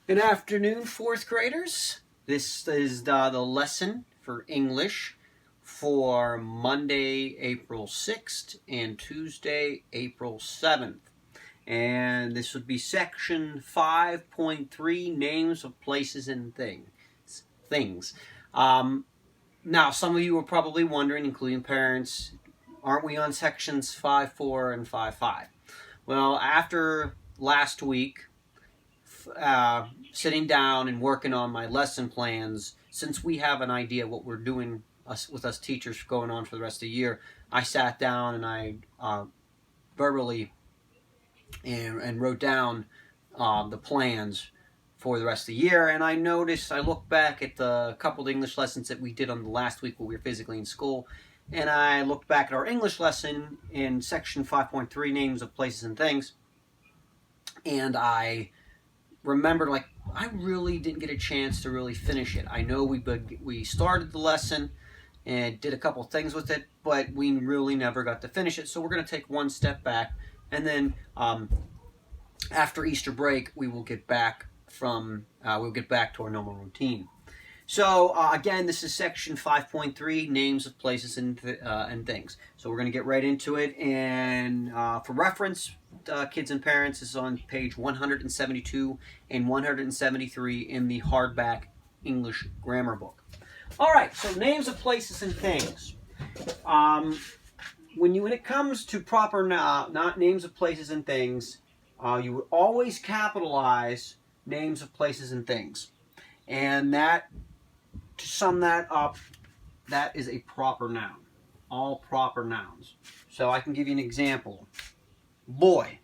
Good afternoon, fourth graders. This is the lesson for English for Monday, April 6th and Tuesday, April 7th. And this would be section 5.3, names of places and things. Now, some of you are probably wondering, including parents, aren't we on sections 5.4 and 5.5? Well, after last week, sitting down and working on my lesson plans, since we have an idea what we're doing with us teachers going on for the rest of the year, I sat down and I verbally and wrote down the plans for the rest of the year. And I noticed, I looked back at the couple of English lessons that we did on the last week when we were physically in school, and I looked back at our English lesson in section 5.3, names of places and things, and I remembered, like, I really didn't get a chance to really finish it. I know we started the lesson and did a couple things with it, but we really never got to finish it. So we're going to take one step back, and then after Easter break, we will get back we'll get back to our normal routine. So again, this is section 5.3, names of places and things. So we're going to get right into it. And for reference, kids and parents, is on page 172 and 173 in the hardback English grammar book. All right, so names of places and things. When it comes to proper not names of places and things, you would always capitalize names of places and things. And that, to sum that up, that is a proper noun. All proper nouns. So I can give you an example. Boy.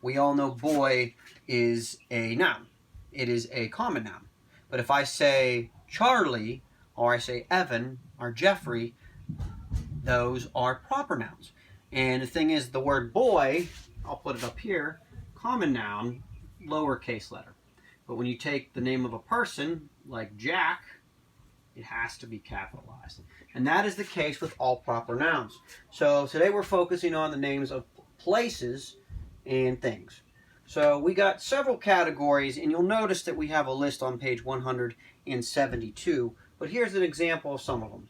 We all know boy is a noun. It is a common noun. But if I say Charlie, or I say Evan, or Jeffrey, those are proper nouns. And the thing is, the word boy, I'll put it up here, common noun, lowercase letter. But when you take the name of a person, like Jack, it has to be capitalized. And that is the case with all proper nouns. So today we're focusing on the names of places and things. So we got several categories, and you'll notice that we have a list on page 172. But here's an example of some of them.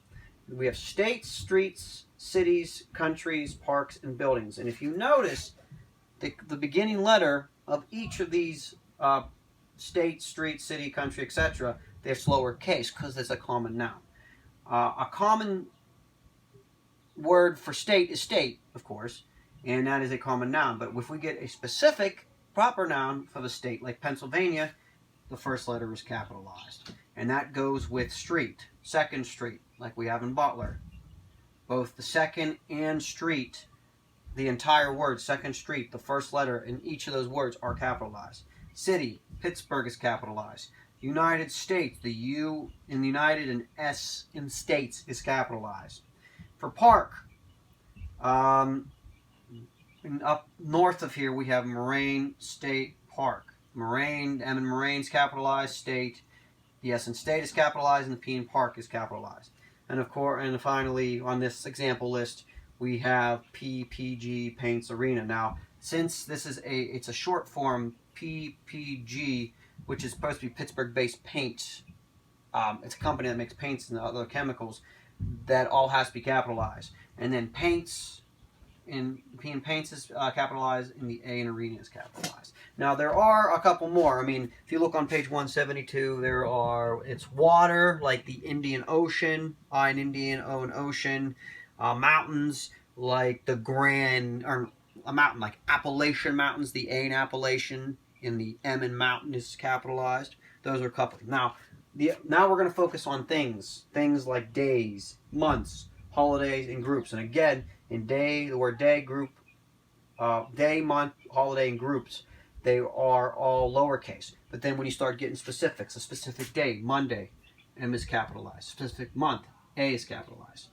We have states, streets, cities, countries, parks, and buildings. And if you notice, the beginning letter of each of these state, street, city, country, etc., they're slower case because it's a common noun. A common word for state is state, of course, and that is a common noun. But if we get a specific proper noun for the state, like Pennsylvania, the first letter is capitalized. And that goes with street, second street, like we have in Butler. Both the second and street, the entire word, second street, the first letter in each of those words are capitalized. City, Pittsburgh is capitalized. United States, the U in United and S in States is capitalized. For park, up north of here we have Moraine State Park. Moraine, M in Moraine is capitalized, state, the S in state is capitalized, and the P in park is capitalized. And of course, and finally on this example list, we have PPG, Paints Arena. Now, since this is it's a short form, PPG, which is supposed to be Pittsburgh-based paint. It's a company that makes paints and other chemicals. That all has to be capitalized. And then paints, in P in paints is capitalized, and the A in arena is capitalized. Now there are a couple more. I mean, if you look on page 172, it's water, like the Indian Ocean, I in Indian, O in ocean. Mountains, like the a mountain like Appalachian Mountains, the A in Appalachian, and the M in mountain is capitalized. Those are a couple. Now we're going to focus on things like days, months, holidays, and groups. And again, in day, the word day, group, day, month, holiday, and groups, they are all lowercase. But then when you start getting specifics, a specific day, Monday, M is capitalized. Specific month, A is capitalized.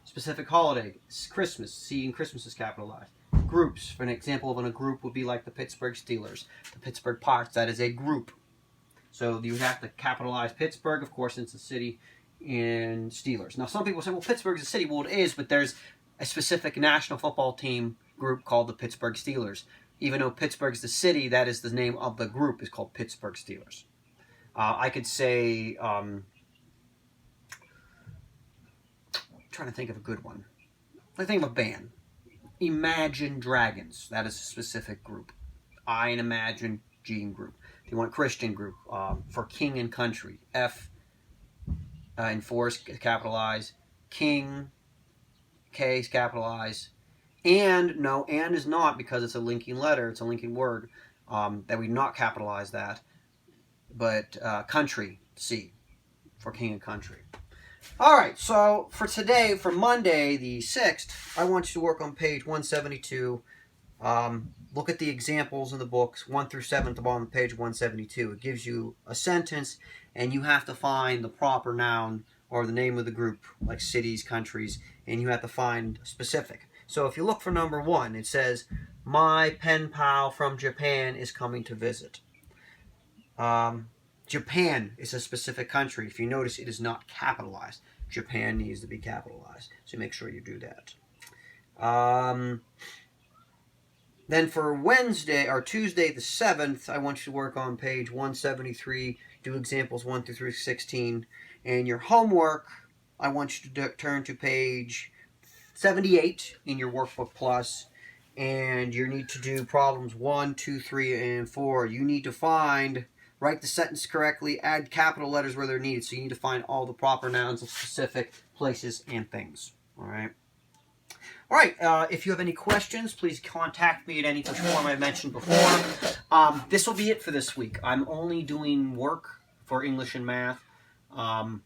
Specific holiday, Christmas, C in Christmas is capitalized. Groups, for an example of a group would be like the Pittsburgh Steelers, the Pittsburgh Pirates, that is a group. So you have to capitalize Pittsburgh, of course, since it's a city, and Steelers. Now some people say, well, Pittsburgh's a city. Well, it is, but there's a specific national football team group called the Pittsburgh Steelers. Even though Pittsburgh's the city, that is the name of the group, is called Pittsburgh Steelers. I could say, trying to think of a good one. I think of a band. Imagine Dragons. That is a specific group. I and Imagine Gene group. If you want Christian group, for King and Country, F and Force capitalize, King, K is capitalized, and no, and is not because it's a linking letter. It's a linking word that we not capitalize that, but Country, C, for King and Country. All right, so for today, for Monday the 6th, I want you to work on page 172. Look at the examples in the books, 1 through 7 at the bottom of page 172. It gives you a sentence, and you have to find the proper noun or the name of the group, like cities, countries, and you have to find specific. So if you look for number 1, it says, my pen pal from Japan is coming to visit. Japan is a specific country. If you notice, it is not capitalized. Japan needs to be capitalized, so make sure you do that. Then for Wednesday, or Tuesday the 7th, I want you to work on page 173, do examples 1 through 16. And your homework, I want you to turn to page 78 in your Workbook Plus. And you need to do problems 1, 2, 3, and 4. You need to write the sentence correctly, add capital letters where they're needed. So you need to find all the proper nouns of specific places and things. All right. All right. If you have any questions, please contact me at any form I mentioned before. This will be it for this week. I'm only doing work for English and math on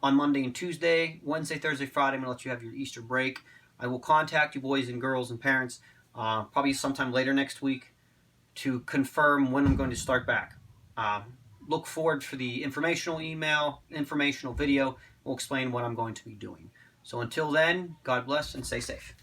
Monday and Tuesday. Wednesday, Thursday, Friday, I'm going to let you have your Easter break. I will contact you boys and girls and parents probably sometime later next week to confirm when I'm going to start back. Look forward for the informational email, informational video. We'll explain what I'm going to be doing. So until then, God bless and stay safe.